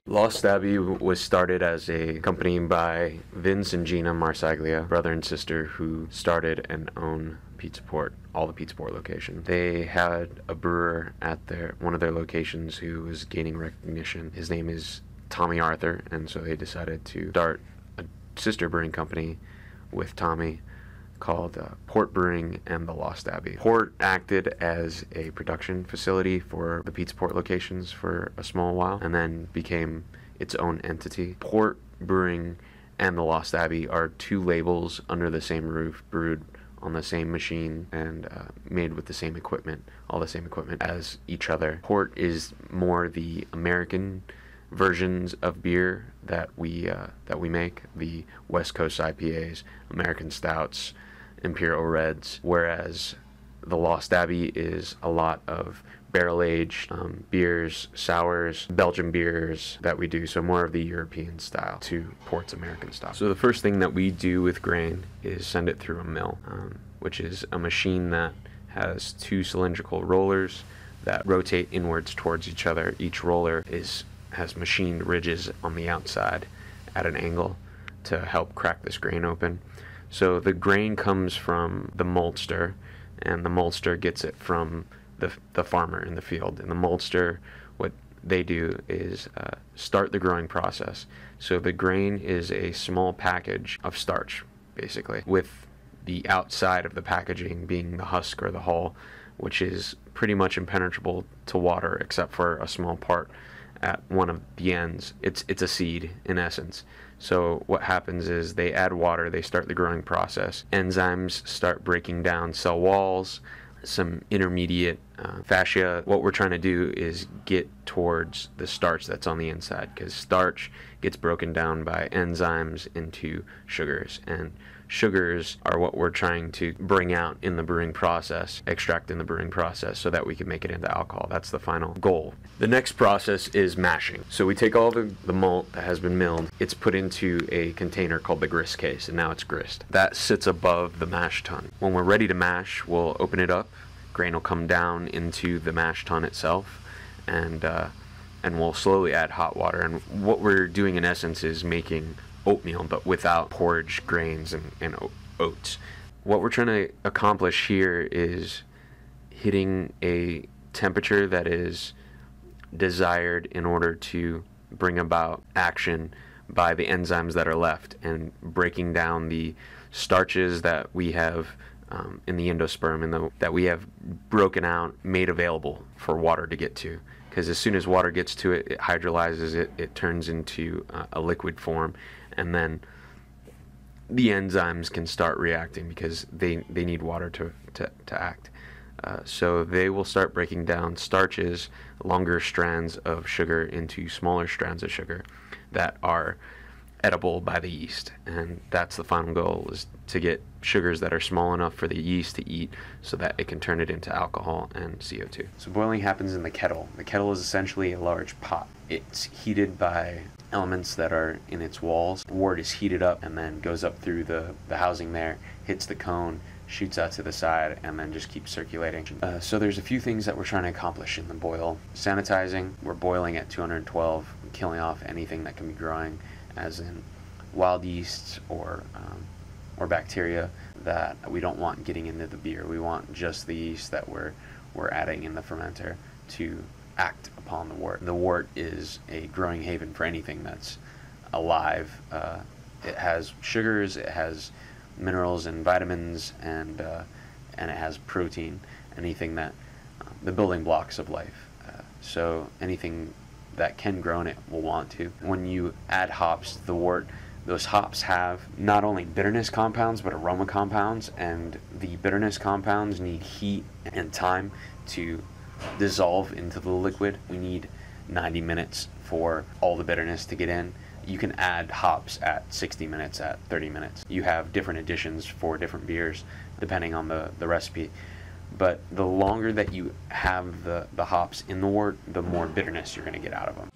Lost Abbey was started as a company by Vince and Gina Marsaglia, brother and sister, who started and own Pizza Port, all the Pizza Port locations. They had a brewer at one of their locations who was gaining recognition. His name is Tommy Arthur, and so they decided to start a sister brewing company with Tommy called Port Brewing and the Lost Abbey. Port acted as a production facility for the Pizza Port locations for a small while and then became its own entity. Port Brewing and the Lost Abbey are two labels under the same roof, brewed on the same machine and made with the same equipment, all the same equipment as each other. Port is more the American versions of beer that we make, the West Coast IPAs, American Stouts, Imperial Reds, whereas the Lost Abbey is a lot of barrel-aged beers, sours, Belgian beers that we do, so more of the European style to Port's American style. So the first thing that we do with grain is send it through a mill, which is a machine that has two cylindrical rollers that rotate inwards towards each other. Each roller has machined ridges on the outside at an angle to help crack this grain open. So the grain comes from the maltster, and the maltster gets it from the farmer in the field. And the maltster, what they do is start the growing process. So the grain is a small package of starch, basically, with the outside of the packaging being the husk or the hull, which is pretty much impenetrable to water except for a small part at one of the ends. It's a seed in essence. So what happens is they add water, they start the growing process. Enzymes start breaking down cell walls, some intermediate fascia. What we're trying to do is get towards the starch that's on the inside, because starch gets broken down by enzymes into sugars, and sugars are what we're trying to bring out in the brewing process, extract in the brewing process, so that we can make it into alcohol. That's the final goal. The next process is mashing. So we take all the malt that has been milled, it's put into a container called the grist case, and now it's grist. That sits above the mash tun. When we're ready to mash, we'll open it up, grain will come down into the mash tun itself, and we'll slowly add hot water. And what we're doing in essence is making oatmeal, but without porridge grains and oats. What we're trying to accomplish here is hitting a temperature that is desired in order to bring about action by the enzymes that are left, and breaking down the starches that we have in the endosperm that we have broken out, made available for water to get to. Because as soon as water gets to it, it hydrolyzes it, it turns into a liquid form, and then the enzymes can start reacting because they need water to act. So they will start breaking down starches, longer strands of sugar, into smaller strands of sugar that are edible by the yeast. And that's the final goal, is to get sugars that are small enough for the yeast to eat so that it can turn it into alcohol and CO2. So boiling happens in the kettle. The kettle is essentially a large pot. It's heated by elements that are in its walls. The wort is heated up and then goes up through the housing there, hits the cone, shoots out to the side, and then just keeps circulating. So there's a few things that we're trying to accomplish in the boil. Sanitizing, we're boiling at 212, killing off anything that can be growing, as in wild yeasts or bacteria that we don't want getting into the beer. We want just the yeast that we're adding in the fermenter to act upon the wort. The wort is a growing haven for anything that's alive. It has sugars, it has minerals and vitamins, and it has protein, anything that the building blocks of life. So anything that can grow in it will want to. When you add hops to the wort, those hops have not only bitterness compounds but aroma compounds, and the bitterness compounds need heat and time to dissolve into the liquid. We need 90 minutes for all the bitterness to get in. You can add hops at 60 minutes, at 30 minutes. You have different additions for different beers depending on the recipe. But the longer that you have the hops in the wort, the more bitterness you're going to get out of them.